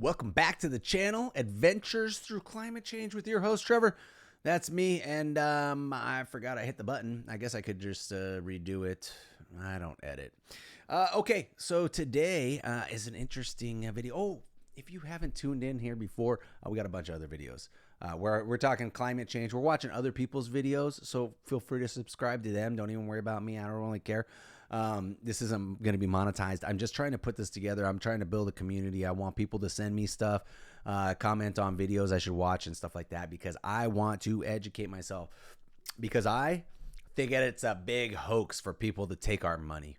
Welcome back to the channel, Adventures Through Climate Change with your host, Trevor. That's me, and I forgot I hit the button. I guess I could just redo it. I don't edit. Okay, so today is an interesting video. Oh, if you haven't tuned in here before, we got a bunch of other videos. We're talking climate change. We're watching other people's videos, so feel free to subscribe to them. Don't even worry about me. I don't really care. This isn't going to be monetized. I'm just trying to put this together. I'm trying to build a community. I want people to send me stuff, comment on videos I should watch and stuff like that, because I want to educate myself, because I think that it's a big hoax for people to take our money.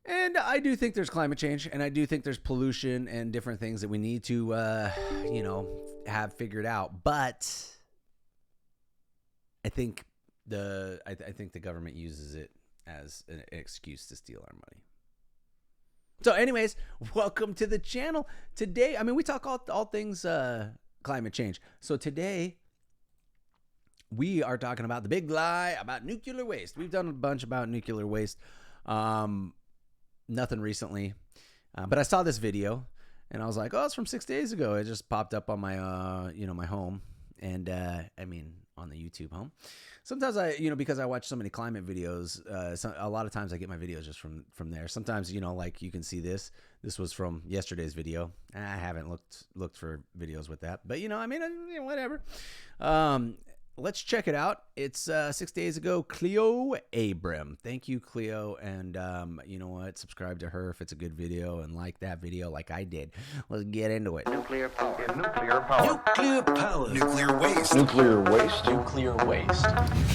And I do think there's climate change, and I do think there's pollution and different things that we need to, have figured out. But I think I think the government uses it as an excuse to steal our money. So anyways, welcome to the channel. Today, we talk all things climate change. So today, we are talking about the big lie about nuclear waste. We've done a bunch about nuclear waste. Nothing recently. But I saw this video, and I was like, oh, it's from 6 days ago. It just popped up on my, my home. And, on the YouTube home. Sometimes because I watch so many climate videos, a lot of times I get my videos just from there. Sometimes, like you can see this was from yesterday's video. I haven't looked for videos with that, but whatever. Let's check it out. It's 6 days ago. Cleo Abram. Thank you, Cleo. And you know what? Subscribe to her if it's a good video, and like that video like I did. Let's get into it. Nuclear power. Nuclear power. Nuclear power. Nuclear waste. Nuclear waste. Nuclear waste.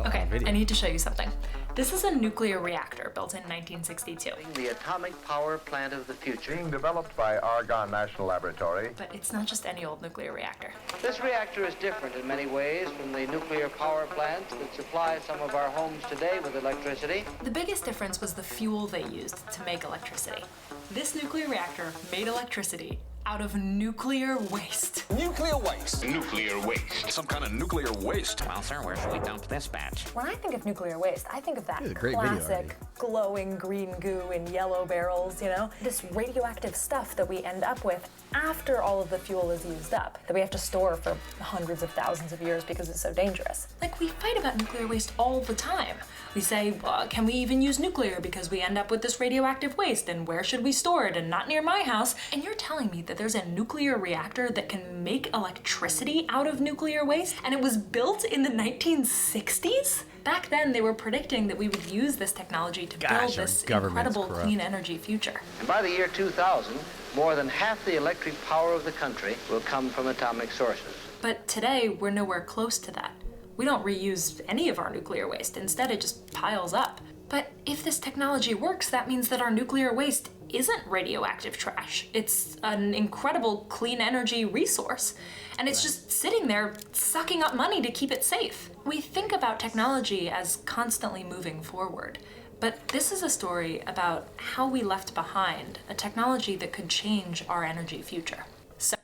Okay, I need to show you something. This is a nuclear reactor built in 1962. The atomic power plant of the future. Being developed by Argonne National Laboratory. But it's not just any old nuclear reactor. This reactor is different in many ways from the nuclear power plants that supply some of our homes today with electricity. The biggest difference was the fuel they used to make electricity. This nuclear reactor made electricity out of nuclear waste. Nuclear waste. Nuclear waste. Some kind of nuclear waste. Well, sir, where should we dump this batch? When I think of nuclear waste, I think of that a great video classic glowing green goo in yellow barrels, This radioactive stuff that we end up with after all of the fuel is used up, that we have to store for hundreds of thousands of years because it's so dangerous. Like, we fight about nuclear waste all the time. We say, can we even use nuclear because we end up with this radioactive waste, and where should we store it, and not near my house? And you're telling me that there's a nuclear reactor that can make electricity out of nuclear waste, and it was built in the 1960s? Back then, they were predicting that we would use this technology to build this incredible clean energy future. And by the year 2000, more than half the electric power of the country will come from atomic sources. But today, we're nowhere close to that. We don't reuse any of our nuclear waste. Instead, it just piles up. But if this technology works, that means that our nuclear waste isn't radioactive trash. It's an incredible clean energy resource. And it's just sitting there sucking up money to keep it safe. We think about technology as constantly moving forward. But this is a story about how we left behind a technology that could change our energy future. So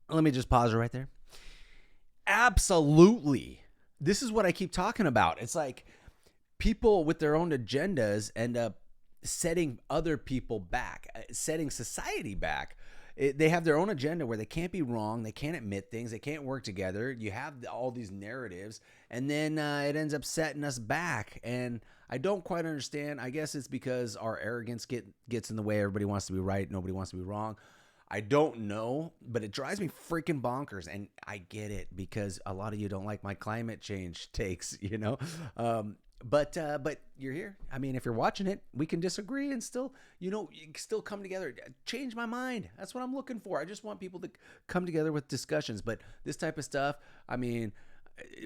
Let me just pause right there. Absolutely. This is what I keep talking about. It's like people with their own agendas end up setting other people back, setting society back. They have their own agenda where they can't be wrong. They can't admit things. They can't work together. You have all these narratives, and then it ends up setting us back. And I don't quite understand. I guess it's because our arrogance gets in the way. Everybody wants to be right. Nobody wants to be wrong. I don't know, but it drives me freaking bonkers, and I get it because a lot of you don't like my climate change takes, But you're here. If you're watching it, we can disagree and still, still come together. Change my mind. That's what I'm looking for. I just want people to come together with discussions. But this type of stuff,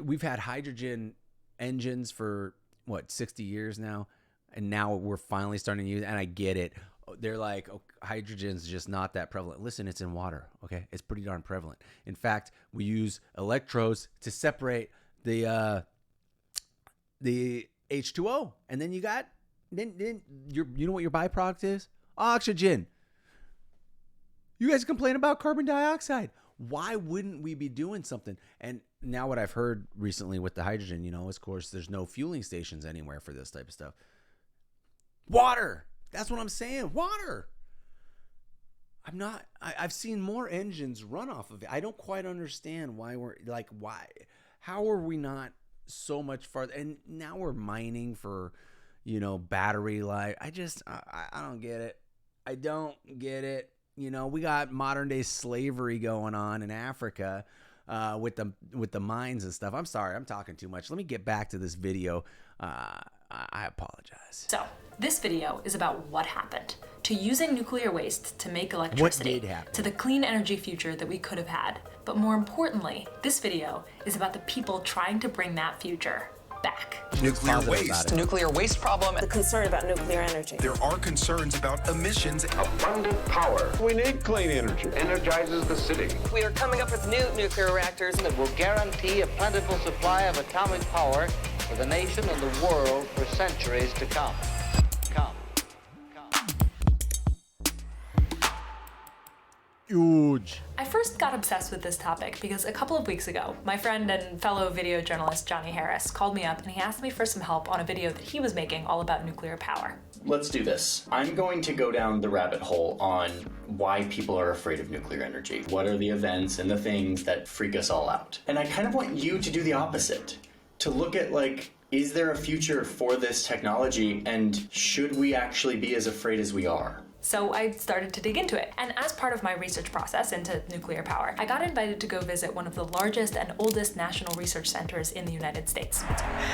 we've had hydrogen engines for 60 years now, and now we're finally starting to use it, and I get it. They're like, hydrogen's just not that prevalent. Listen, it's in water, okay? It's pretty darn prevalent. In fact, we use electrodes to separate the H2O, and then then you know what your byproduct is? Oxygen. You guys complain about carbon dioxide. Why wouldn't we be doing something? And now what I've heard recently with the hydrogen, of course, there's no fueling stations anywhere for this type of stuff. Water. That's what I'm saying. Water. I've seen more engines run off of it. I don't quite understand why how are we not so much farther? And now we're mining for, battery life. I don't get it. I don't get it. We got modern day slavery going on in Africa with the mines and stuff. I'm sorry, I'm talking too much. Let me get back to this video. I apologize. So, this video is about what happened to using nuclear waste to make electricity, What did happen? to the clean energy future that we could have had. But more importantly, this video is about the people trying to bring that future back. Nuclear Positive about waste. it. Nuclear waste problem. The concern about nuclear energy. There are concerns about emissions. Abundant power We need clean energy. energizes the city. We are coming up with new nuclear reactors. That will guarantee a plentiful supply of atomic power for the nation and the world for centuries to come. Huge. I first got obsessed with this topic because a couple of weeks ago, my friend and fellow video journalist Johnny Harris called me up and he asked me for some help on a video that he was making all about nuclear power. Let's do this. I'm going to go down the rabbit hole on why people are afraid of nuclear energy. What are the events and the things that freak us all out? And I kind of want you to do the opposite. To look at is there a future for this technology and should we actually be as afraid as we are? So I started to dig into it. And as part of my research process into nuclear power, I got invited to go visit one of the largest and oldest national research centers in the United States.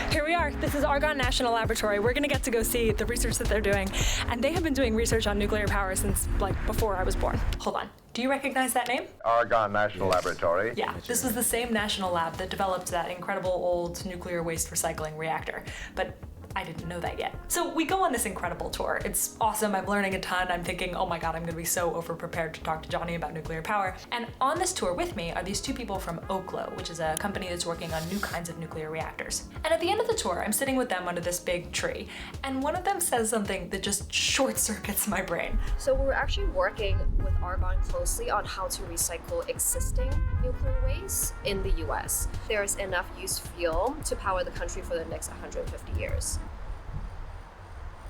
Here we are. This is Argonne National Laboratory. We're gonna get to go see the research that they're doing. And they have been doing research on nuclear power since before I was born. Hold on. Do you recognize that name? Argonne National Laboratory. Yeah, this was the same national lab that developed that incredible old nuclear waste recycling reactor. But I didn't know that yet. So we go on this incredible tour. It's awesome, I'm learning a ton. I'm thinking, oh my God, I'm gonna be so overprepared to talk to Johnny about nuclear power. And on this tour with me are these two people from Oklo, which is a company that's working on new kinds of nuclear reactors. And at the end of the tour, I'm sitting with them under this big tree, and one of them says something that just short circuits my brain. So we're actually working with Argonne closely on how to recycle existing nuclear waste in the US. There's enough used fuel to power the country for the next 150 years.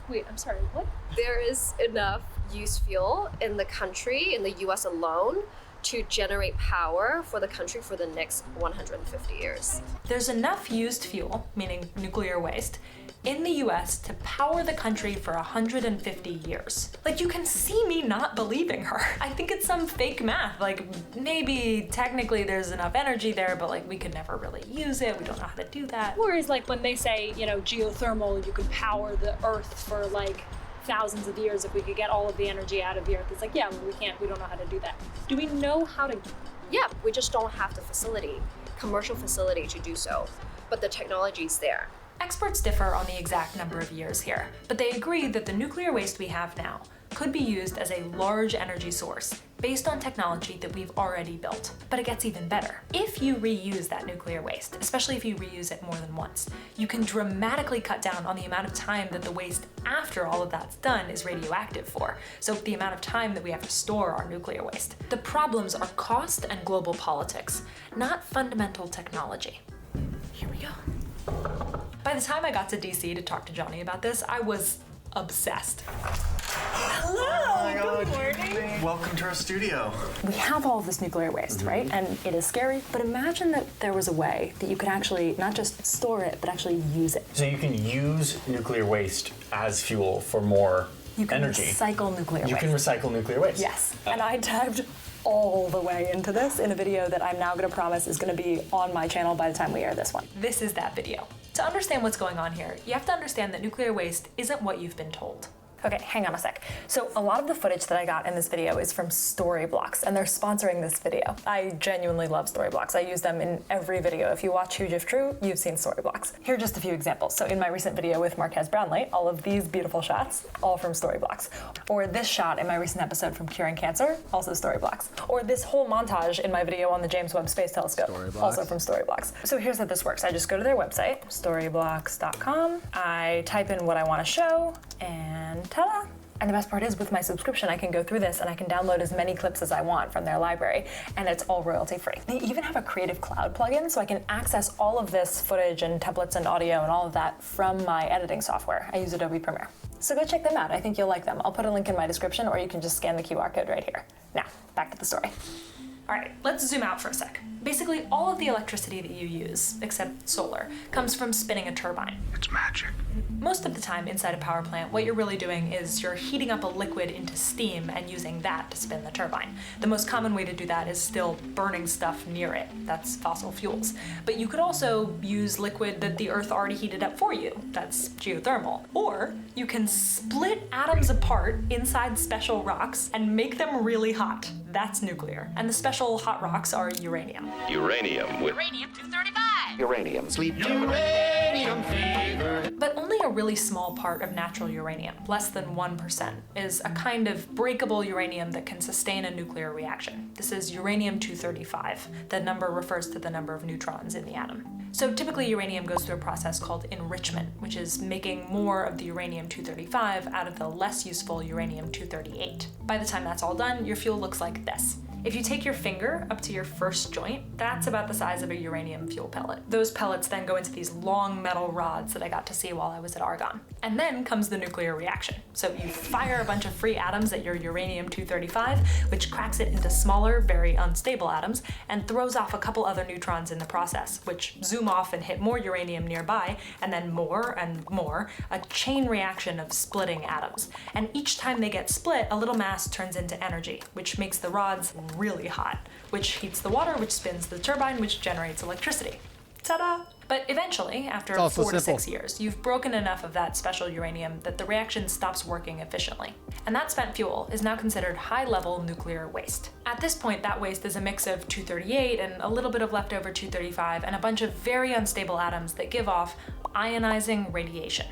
Wait, I'm sorry, what? There is enough used fuel in the country, in the US alone, to generate power for the country for the next 150 years. There's enough used fuel, meaning nuclear waste, in the US to power the country for 150 years. You can see me not believing her. I think it's some fake math. Maybe technically there's enough energy there, but we could never really use it. We don't know how to do that. Whereas when they say, geothermal, you could power the earth for thousands of years if we could get all of the energy out of the earth. It's yeah, well, we don't know how to do that. Do we know how to? Yeah, we just don't have the commercial facility to do so, but the technology is there. Experts differ on the exact number of years here, but they agree that the nuclear waste we have now could be used as a large energy source based on technology that we've already built. But it gets even better. If you reuse that nuclear waste, especially if you reuse it more than once, you can dramatically cut down on the amount of time that the waste after all of that's done is radioactive for. So the amount of time that we have to store our nuclear waste. The problems are cost and global politics, not fundamental technology. Here we go. By the time I got to DC to talk to Johnny about this, I was obsessed. Hello, good morning. Welcome to our studio. We have all of this nuclear waste, right? And it is scary, but imagine that there was a way that you could actually not just store it, but actually use it. So you can use nuclear waste as fuel for more energy. You can recycle nuclear waste. You can recycle nuclear waste. Yes, and I dived all the way into this in a video that I'm now going to promise is going to be on my channel by the time we air this one. This is that video. To understand what's going on here, you have to understand that nuclear waste isn't what you've been told. Okay, hang on a sec. So a lot of the footage that I got in this video is from Storyblocks, and they're sponsoring this video. I genuinely love Storyblocks. I use them in every video. If you watch Huge If True, you've seen Storyblocks. Here are just a few examples. So in my recent video with Marquez Brownlee, all of these beautiful shots, all from Storyblocks. Or this shot in my recent episode from Curing Cancer, also Storyblocks. Or this whole montage in my video on the James Webb Space Telescope, also from Storyblocks. So here's how this works. I just go to their website, storyblocks.com. I type in what I want to show, and ta-da! And the best part is, with my subscription, I can go through this and I can download as many clips as I want from their library, and it's all royalty free. They even have a Creative Cloud plugin, so I can access all of this footage and templates and audio and all of that from my editing software. I use Adobe Premiere. So go check them out. I think you'll like them. I'll put a link in my description, or you can just scan the QR code right here. Now, back to the story. All right, let's zoom out for a sec. Basically, all of the electricity that you use, except solar, comes from spinning a turbine. It's magic. Most of the time inside a power plant, what you're really doing is you're heating up a liquid into steam and using that to spin the turbine. The most common way to do that is still burning stuff near it. That's fossil fuels. But you could also use liquid that the Earth already heated up for you. That's geothermal. Or you can split atoms apart inside special rocks and make them really hot. That's nuclear. And the special hot rocks are uranium. Uranium with Uranium-235! uranium. Sleep. Uranium fever. But only a really small part of natural uranium, less than 1%, is a kind of breakable uranium that can sustain a nuclear reaction. This is uranium-235. The number refers to the number of neutrons in the atom. So typically uranium goes through a process called enrichment, which is making more of the uranium-235 out of the less useful uranium-238. By the time that's all done, your fuel looks like this. If you take your finger up to your first joint, that's about the size of a uranium fuel pellet. Those pellets then go into these long metal rods that I got to see while I was at Argonne. And then comes the nuclear reaction. So you fire a bunch of free atoms at your uranium-235, which cracks it into smaller, very unstable atoms, and throws off a couple other neutrons in the process, which zoom off and hit more uranium nearby, and then more and more, a chain reaction of splitting atoms. And each time they get split, a little mass turns into energy, which makes the rods really hot, which heats the water, which spins the turbine, which generates electricity. Ta-da! But eventually, after 4 to 6 years, you've broken enough of that special uranium that the reaction stops working efficiently. And that spent fuel is now considered high-level nuclear waste. At this point, that waste is a mix of 238 and a little bit of leftover 235 and a bunch of very unstable atoms that give off ionizing radiation.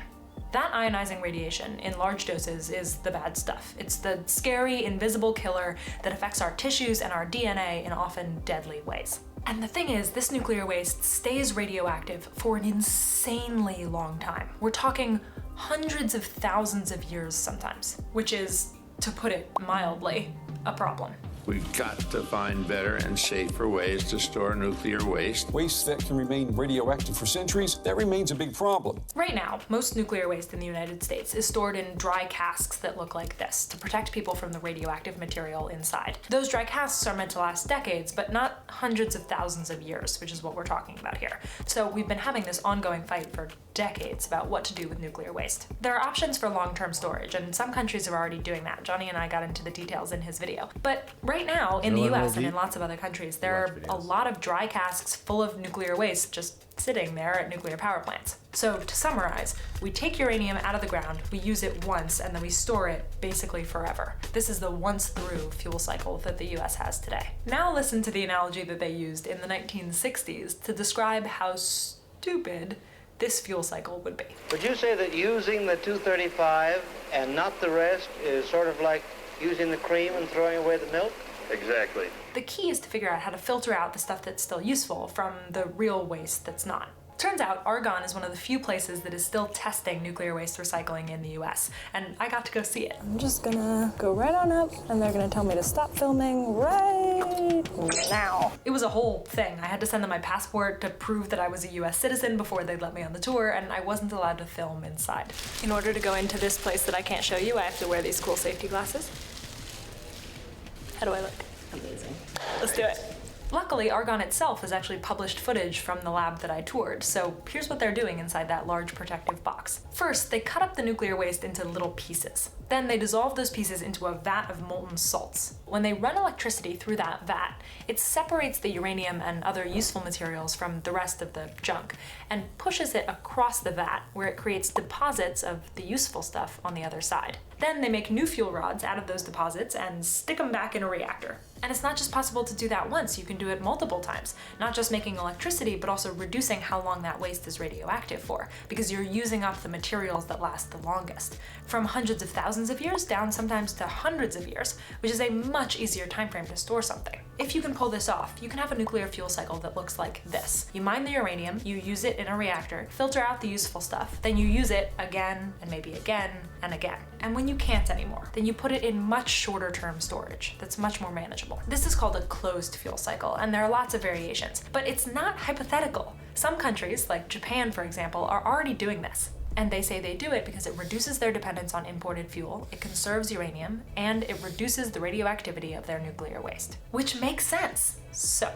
That ionizing radiation in large doses is the bad stuff. It's the scary, invisible killer that affects our tissues and our DNA in often deadly ways. And the thing is, this nuclear waste stays radioactive for an insanely long time. We're talking hundreds of thousands of years sometimes, which is, to put it mildly, a problem. We've got to find better and safer ways to store nuclear waste. Waste that can remain radioactive for centuries, that remains a big problem. Right now, most nuclear waste in the United States is stored in dry casks that look like this to protect people from the radioactive material inside. Those dry casks are meant to last decades, but not hundreds of thousands of years, which is what we're talking about here. So we've been having this ongoing fight for decades about what to do with nuclear waste. There are options for long-term storage, and some countries are already doing that. Johnny and I got into the details in his video. But right now, in the US and in lots of other countries, there are a lot of dry casks full of nuclear waste just sitting there at nuclear power plants. So to summarize, we take uranium out of the ground, we use it once, and then we store it basically forever. This is the once-through fuel cycle that the US has today. Now listen to the analogy that they used in the 1960s to describe how stupid this fuel cycle would be. Would you say that using the 235 and not the rest is sort of like using the cream and throwing away the milk? Exactly. The key is to figure out how to filter out the stuff that's still useful from the real waste that's not. Turns out Argonne is one of the few places that is still testing nuclear waste recycling in the US, and I got to go see it. I'm just gonna go right on up, and they're gonna tell me to stop filming right now. It was a whole thing. I had to send them my passport to prove that I was a US citizen before they'd let me on the tour, and I wasn't allowed to film inside. In order to go into this place that I can't show you, I have to wear these cool safety glasses. How do I look? Amazing. Let's do it. Luckily, Argonne itself has actually published footage from the lab that I toured, so here's what they're doing inside that large protective box. First, they cut up the nuclear waste into little pieces. Then they dissolve those pieces into a vat of molten salts. When they run electricity through that vat, it separates the uranium and other useful materials from the rest of the junk and pushes it across the vat, where it creates deposits of the useful stuff on the other side. Then they make new fuel rods out of those deposits and stick them back in a reactor. And it's not just possible to do that once, you can do it multiple times. Not just making electricity, but also reducing how long that waste is radioactive for, because you're using up the materials that last the longest. From hundreds of thousands thousands of years down sometimes to hundreds of years, which is a much easier time frame to store something. If you can pull this off, you can have a nuclear fuel cycle that looks like this. You mine the uranium, you use it in a reactor, filter out the useful stuff, then you use it again and maybe again and again. And when you can't anymore, then you put it in much shorter term storage that's much more manageable. This is called a closed fuel cycle, and there are lots of variations, but it's not hypothetical. Some countries, like Japan for example, are already doing this. And they say they do it because it reduces their dependence on imported fuel, it conserves uranium, and it reduces the radioactivity of their nuclear waste. Which makes sense. So,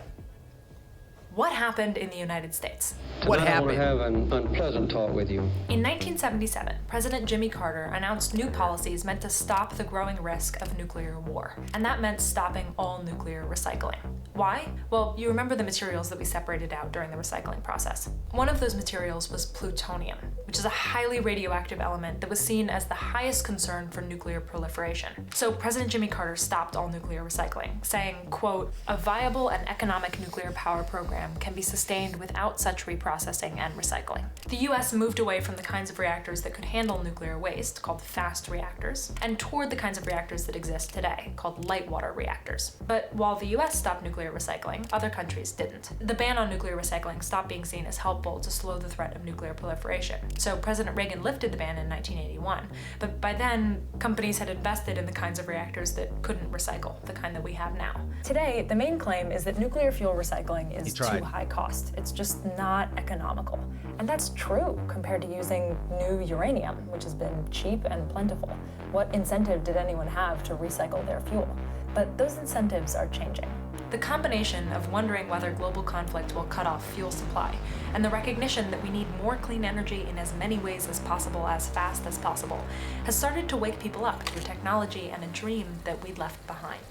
what happened in the United States? What happened? I want to have an unpleasant talk with you. In 1977, President Jimmy Carter announced new policies meant to stop the growing risk of nuclear war. And that meant stopping all nuclear recycling. Why? Well, you remember the materials that we separated out during the recycling process. One of those materials was plutonium, which is a highly radioactive element that was seen as the highest concern for nuclear proliferation. So President Jimmy Carter stopped all nuclear recycling, saying, quote, "A viable and economic nuclear power program can be sustained without such reprocessing and recycling." The US moved away from the kinds of reactors that could handle nuclear waste, called fast reactors, and toward the kinds of reactors that exist today, called light water reactors. But while the US stopped nuclear recycling, other countries didn't. The ban on nuclear recycling stopped being seen as helpful to slow the threat of nuclear proliferation. So President Reagan lifted the ban in 1981, but by then, companies had invested in the kinds of reactors that couldn't recycle, the kind that we have now. Today, the main claim is that nuclear fuel recycling is too high cost. It's just not economical. And that's true compared to using new uranium, which has been cheap and plentiful. What incentive did anyone have to recycle their fuel? But those incentives are changing. The combination of wondering whether global conflict will cut off fuel supply, and the recognition that we need more clean energy in as many ways as possible, as fast as possible, has started to wake people up through technology and a dream that we left behind.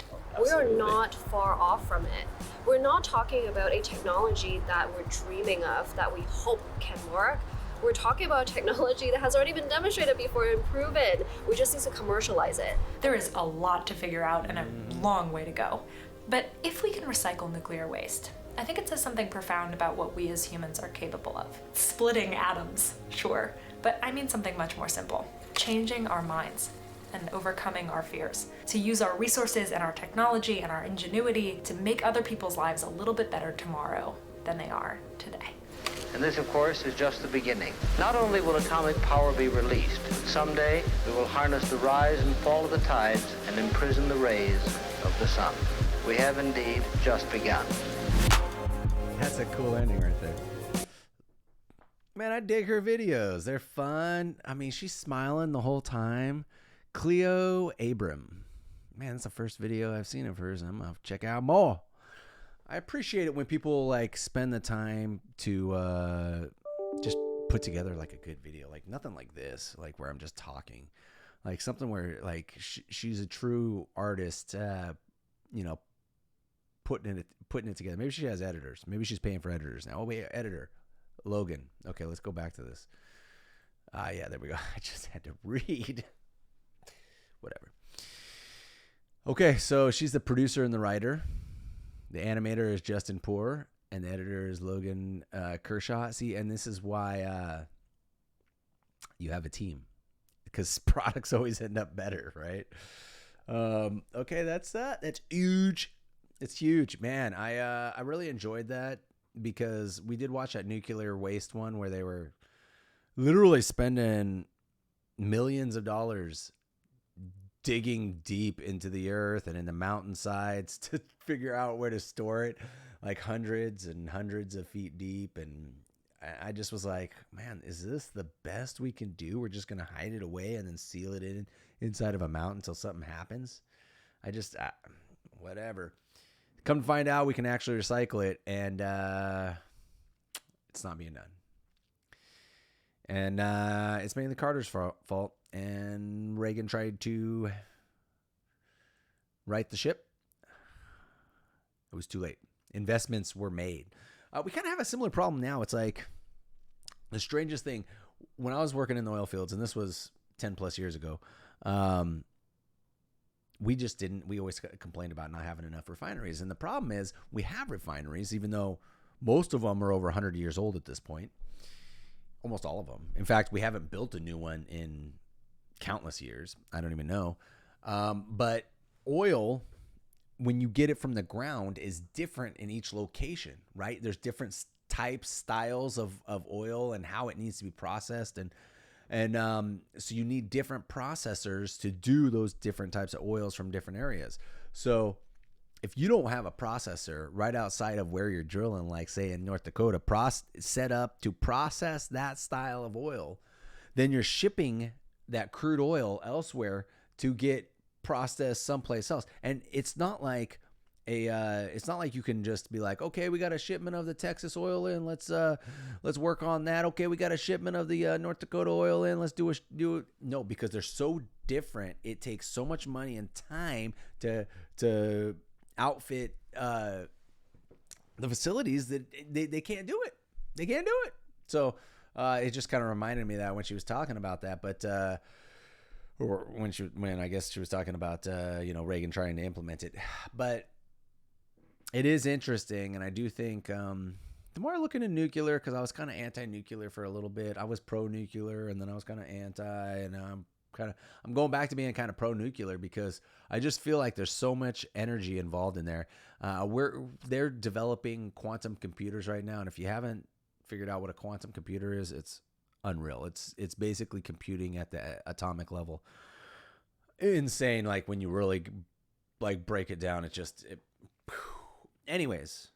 We are not far off from it. We're not talking about a technology that we're dreaming of, that we hope can work. We're talking about a technology that has already been demonstrated before and proven. We just need to commercialize it. There is a lot to figure out and a long way to go. But if we can recycle nuclear waste, I think it says something profound about what we as humans are capable of. Splitting atoms, sure, but I mean something much more simple. Changing our minds and overcoming our fears. To use our resources and our technology and our ingenuity to make other people's lives a little bit better tomorrow than they are today. And this, of course, is just the beginning. Not only will atomic power be released, someday we will harness the rise and fall of the tides and imprison the rays of the sun. We have indeed just begun. That's a cool ending right there. Man, I dig her videos. They're fun. I mean, she's smiling the whole time. Cleo Abram. Man, that's the first video I've seen of hers. I'm going to check out more. I appreciate it when people like spend the time to just put together like a good video. Like nothing like this, like where I'm just talking. Like something where like she's a true artist, you know, putting it together. Maybe she has editors. Maybe she's paying for editors now. Oh wait, editor Logan. Okay, let's go back to this. Yeah, there we go. I just had to read. Whatever. Okay, so she's the producer and the writer. The animator is Justin Poor, and the editor is Logan Kershaw. See, and this is why you have a team, because products always end up better, right? Okay, that's that. That's huge. It's huge, man. I really enjoyed that because we did watch that nuclear waste one where they were literally spending millions of dollars digging deep into the earth and in the mountainsides to figure out where to store it, like hundreds and hundreds of feet deep. And I just was like, man, is this the best we can do? We're just going to hide it away and then seal it inside of a mountain until something happens. Whatever. Come to find out, we can actually recycle it, and it's not being done. And it's mainly Carter's fault. And Reagan tried to right the ship. It was too late. Investments were made. We kind of have a similar problem now. It's like the strangest thing. When I was working in the oil fields, and this was 10 plus years ago, we always complained about not having enough refineries. And the problem is we have refineries, even though most of them are over 100 years old at this point. Almost all of them. In fact, we haven't built a new one in countless years. I don't even know. But oil, when you get it from the ground, is different in each location, right? There's different types, styles of oil and how it needs to be processed. And so you need different processors to do those different types of oils from different areas. So if you don't have a processor right outside of where you're drilling, like say in North Dakota, set up to process that style of oil, then you're shipping that crude oil elsewhere to get processed someplace else. And it's not like you can just be like, okay, we got a shipment of the Texas oil in, let's work on that. Okay, we got a shipment of the North Dakota oil in, let's do it. No, because they're so different. It takes so much money and time to outfit the facilities that they can't do it. They can't do it. So it just kind of reminded me of that when she was talking about that. But or when I guess she was talking about Reagan trying to implement it. But it is interesting, and I do think the more I look into nuclear, because I was kind of anti-nuclear for a little bit. I was pro-nuclear, and then I was kind of anti, and now I'm going back to being kind of pro-nuclear because I just feel like there's so much energy involved in there. They're developing quantum computers right now, and if you haven't figured out what a quantum computer is, it's unreal. It's basically computing at the atomic level. Insane, like when you really like break it down, anyways,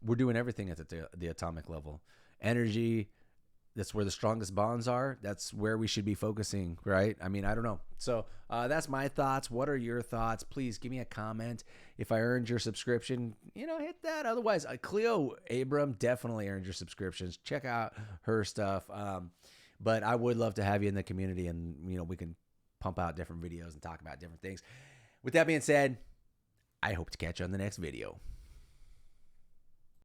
we're doing everything at the atomic level. Energy, that's where the strongest bonds are. That's where we should be focusing, right? I mean, I don't know. So that's my thoughts. What are your thoughts? Please give me a comment. If I earned your subscription, hit that. Otherwise, Cleo Abram definitely earned your subscriptions. Check out her stuff. But I would love to have you in the community, and we can pump out different videos and talk about different things. With that being said, I hope to catch you on the next video.